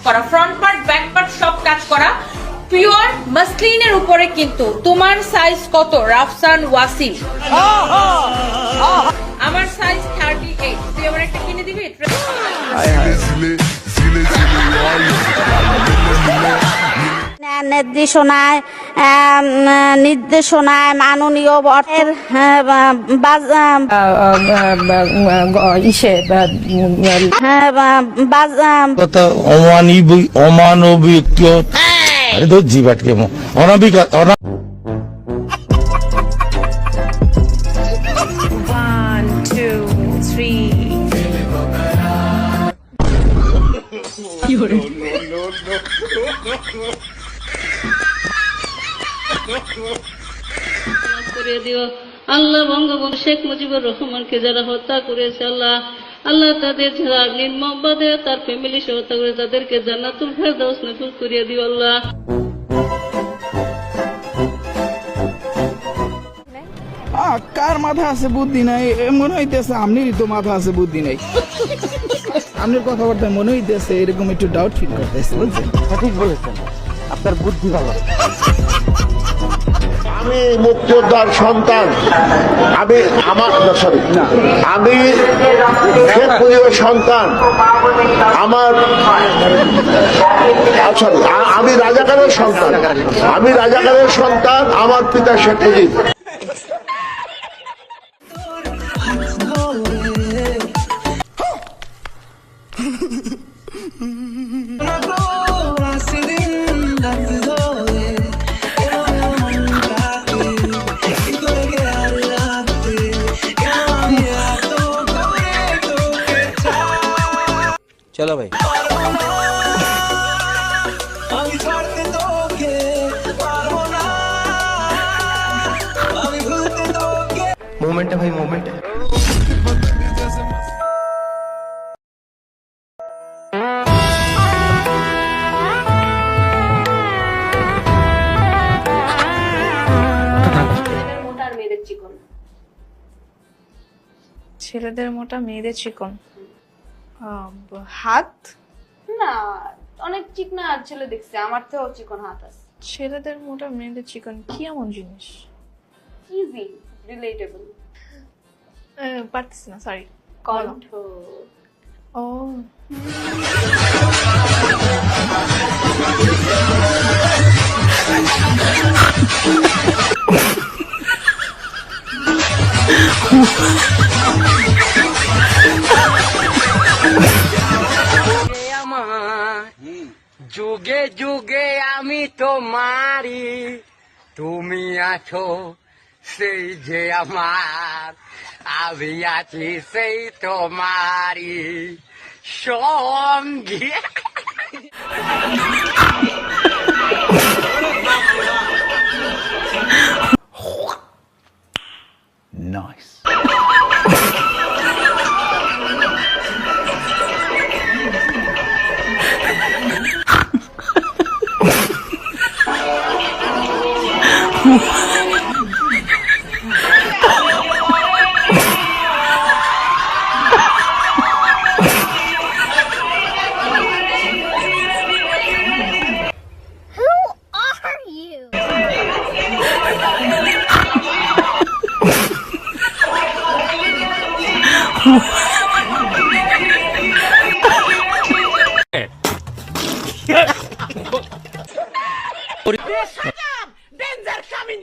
করা, front part back part সব কাজ করা, পিওর মাসলিনের উপরে। কিন্তু তোমার সাইজ কত রাফসান ওয়াসিম? আমার সাইজ 38। তুই আমার একটা কিনে দিবি? নির্দেশনায় মাননীয় বটের অমানবিক আরে তো জিবাটকে অনাবিক করে দিও আল্লাহ। বঙ্গবন্ধু শেখ মুজিবুর রহমানকে যারা হত্যা করেছে আল্লাহ, আল্লাহ তাদের যারা নির্মমভাবে তার ফ্যামিলি সহ হত্যা করে তাদেরকে জান্নাতুল ফেরদাউস নসিব করিয়ে দিও আল্লাহ। কার মাথা আছে বুদ্ধি নাই মনে হইতেছে, আমনেরই তো মাথা আছে বুদ্ধি নাই। আপনার কথাবার্তা মনে হইতেছে এরকম একটু ডাউট ফিল করতেছে, বুঝছেন? ঠিক বলেছেন, আপনার বুদ্ধি ভালো। আমি মুক্তিযোদ্ধার সন্তান, আমি শেখ মুজিবের সন্তান, আমি রাজাকারের সন্তান, আমার পিতা শেখ মুজিব। চলো ভাই। মোমেন্টটা ভাই, মোমেন্ট। ছেলেদের মোটা মেয়েদের চিকন। হাত না, অনেক চিকনা ছেলে দেখছে, আমার তো চিকন হাত আছে। ছেলেদের মোটা মেয়েদের চিকন কি এমন জিনিস? Easy, relatable. পারতেছি না, সরি। কণ্ঠ। ও যুগে যুগে আমি তোমারি, তুমি আছো সেই যে আমার, আমি আছি সেই তোমারি সঙ্গে। নাইস। Danger coming!